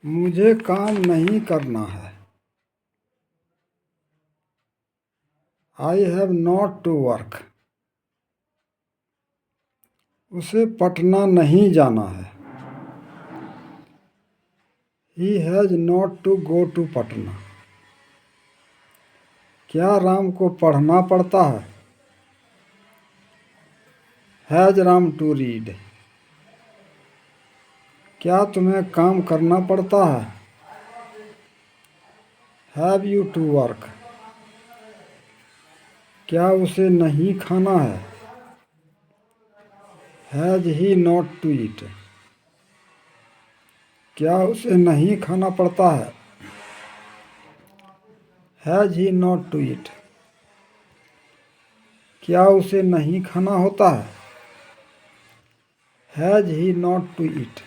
मुझे काम नहीं करना है। I have not to work. उसे पटना नहीं जाना है। He has not to go to Patna. क्या राम को पढ़ना पड़ता है? Has Ram to read. क्या तुम्हें काम करना पड़ता है? Have you to work. क्या उसे नहीं खाना है? Has he not to eat. क्या उसे नहीं खाना पड़ता है? Has he not to eat. क्या उसे नहीं खाना होता है? Has he not to eat.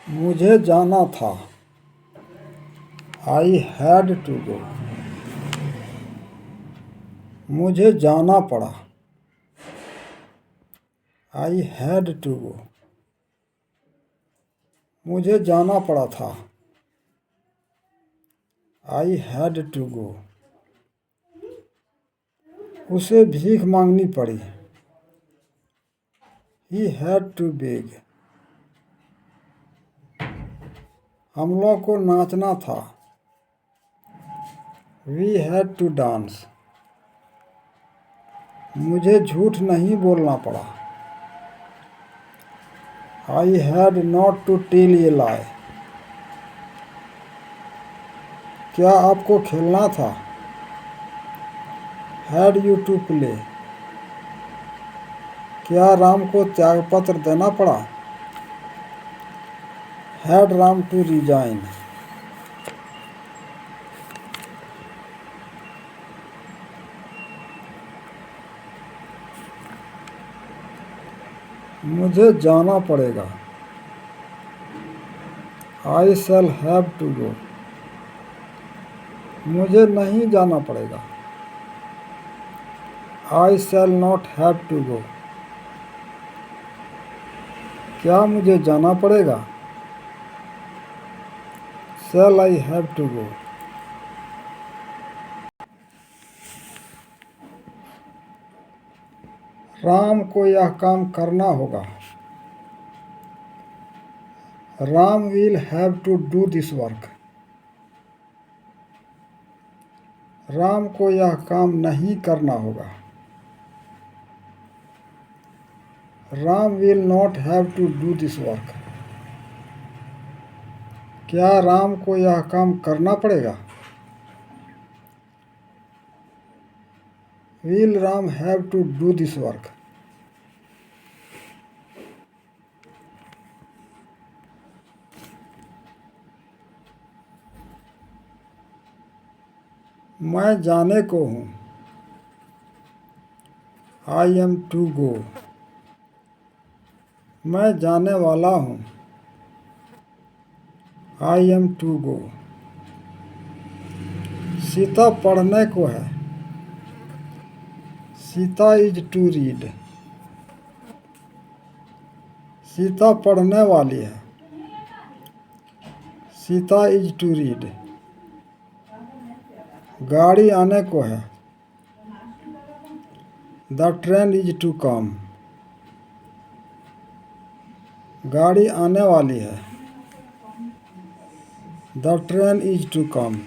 मुझे जाना था। I had to go. मुझे जाना पड़ा। I had to go. मुझे जाना पड़ा था। I had to go. उसे भीख मांगनी पड़ी। He had to beg. हम लोग को नाचना था। We had to dance. मुझे झूठ नहीं बोलना पड़ा। I had not to tell a lie. क्या आपको खेलना था? Had you to play. क्या राम को त्यागपत्र देना पड़ा? Had Ram to resign. मुझे जाना पड़ेगा। I shall have to go. मुझे नहीं जाना पड़ेगा। I shall not have to go. क्या मुझे जाना पड़ेगा? Shall I have to go. Ram को यह काम करना होगा। Ram will have to do this work. Ram को यह काम नहीं करना होगा। Ram will not have to do this work. क्या राम को यह काम करना पड़ेगा? Will Ram have to do this work. मैं जाने को हूँ। I am to go. मैं जाने वाला हूँ। I am to go. Sita पढ़ने को है। Sita is to read. Sita पढ़ने वाली है। Sita is to read. गाड़ी आने को है। The train is to come. गाड़ी आने वाली है। The train is to come.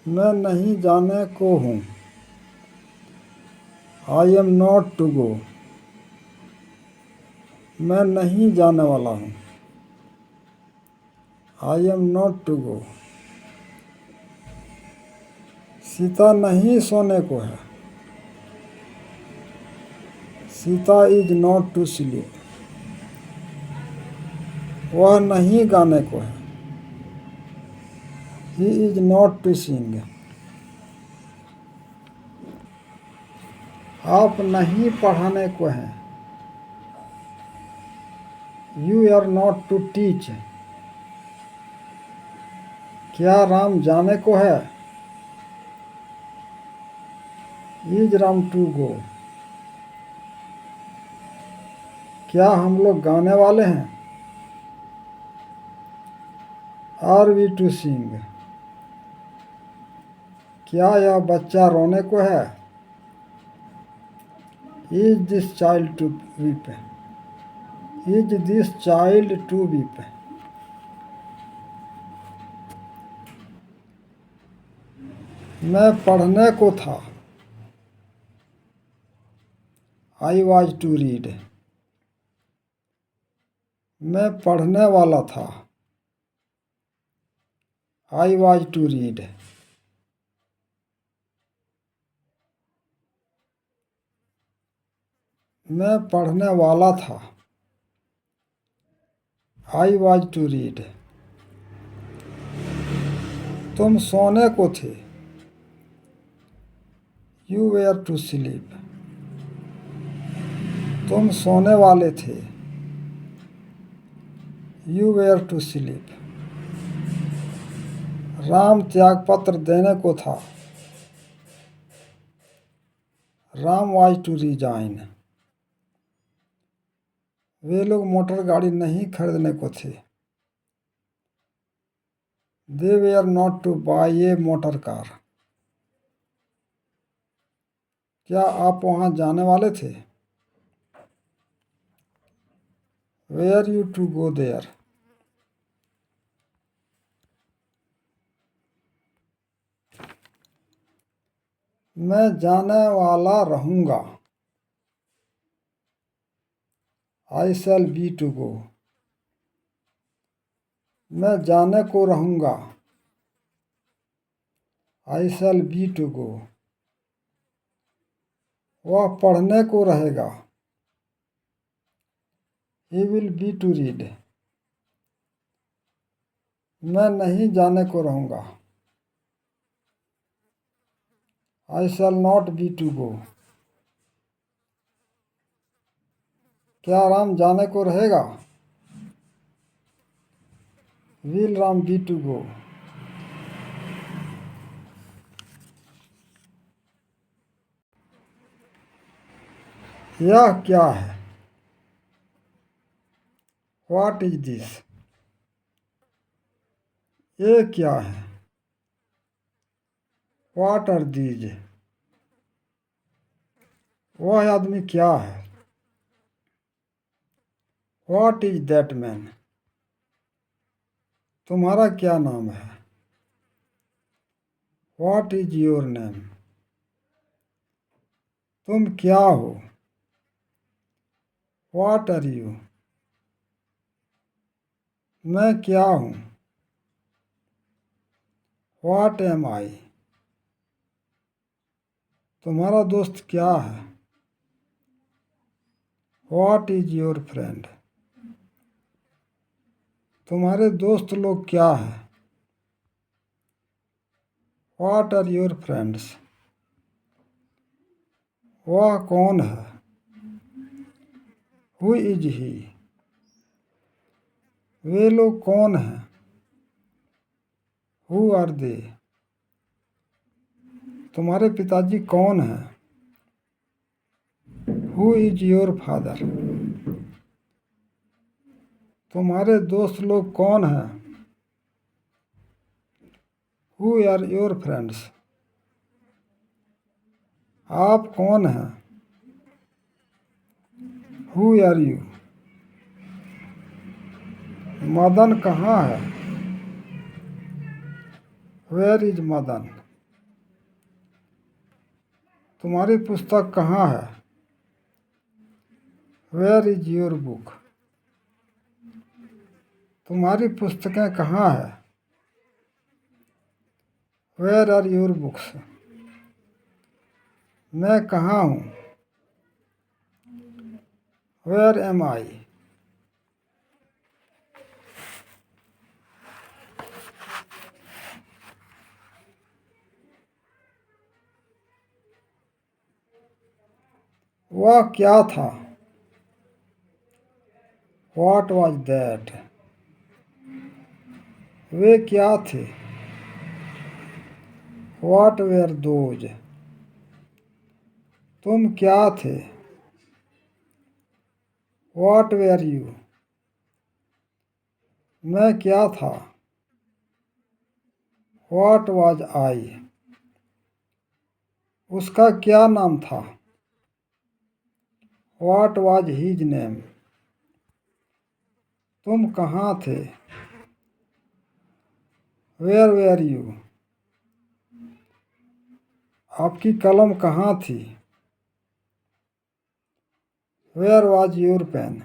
मैं नहीं जाने को हूँ। I am not to go. मैं नहीं जाने वाला हूँ। I am not to go. Sita नहीं सोने को है। Sita is not to sleep. वह नहीं गाने को है। He is not to sing. आप नहीं पढ़ाने को हैं। You are not to teach. क्या राम जाने को है? Is Ram to go? क्या हम लोग गाने वाले हैं? Are we to sing? क्या यह बच्चा रोने को है? Is this child to weep? Is this child to weep? मैं पढ़ने को था। I was to read? मैं पढ़ने वाला था। I was to read? मैं पढ़ने वाला था। I was to read? तुम सोने को थे। You were to sleep? तुम सोने वाले थे। You were to sleep? Ram त्यागपत्र देने को था। Ram was to resign? वे लोग मोटर गाड़ी नहीं खरीदने को थे। They were not to buy a motor car? क्या आप वहाँ जाने वाले थे? Were you to go there? मैं जाने वाला रहूँगा। I shall be to go? मैं जाने को रहूँगा। I shall be to go? वह पढ़ने को रहेगा। He will be to read? मैं नहीं जाने को रहूँगा। I shall not be to go? क्या राम जाने को रहेगा? Will Ram be to go? यह क्या है? What is this? ये क्या है? What are these? वह आदमी क्या है? What is that man? तुम्हारा क्या नाम है? What is your name? तुम क्या हो? What are you? मैं क्या हूँ? What am I? तुम्हारा दोस्त क्या है? What is your friend? तुम्हारे दोस्त लोग क्या हैं? What are your friends? वह कौन है? Who is he? वे लोग कौन हैं? Who are they? तुम्हारे पिताजी कौन हैं? Who is your father? तुम्हारे दोस्त लोग कौन हैं? Who are your friends? आप कौन हैं? Who are you? मदन कहाँ है? Where is Madan? तुम्हारी पुस्तक कहाँ है? Where is your book? तुम्हारी पुस्तकें कहाँ है? Where are your books? मैं कहाँ हूँ? Where am I? वह क्या था? What was that? वे क्या थे? What were those? तुम क्या थे? What were you? मैं क्या था? What was I? उसका क्या नाम था? What was his name? तुम कहाँ थे? Where were you? आपकी कलम कहाँ थी? Where was your pen?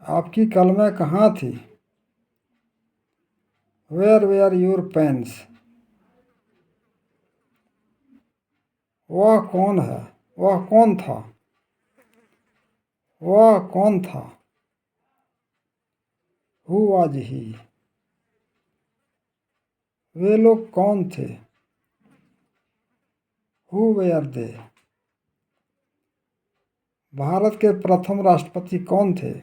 आपकी कलमें कहाँ थी? Where were your pens? वह कौन है? वह कौन था? वह कौन था? Who was he? वे लोग कौन थे? Who were they? भारत के प्रथम राष्ट्रपति कौन थे?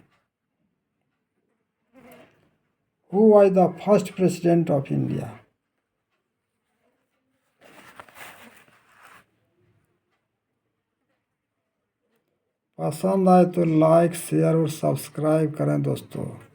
Who was the first president of India? पसंद आए तो लाइक शेयर और सब्सक्राइब करें दोस्तों।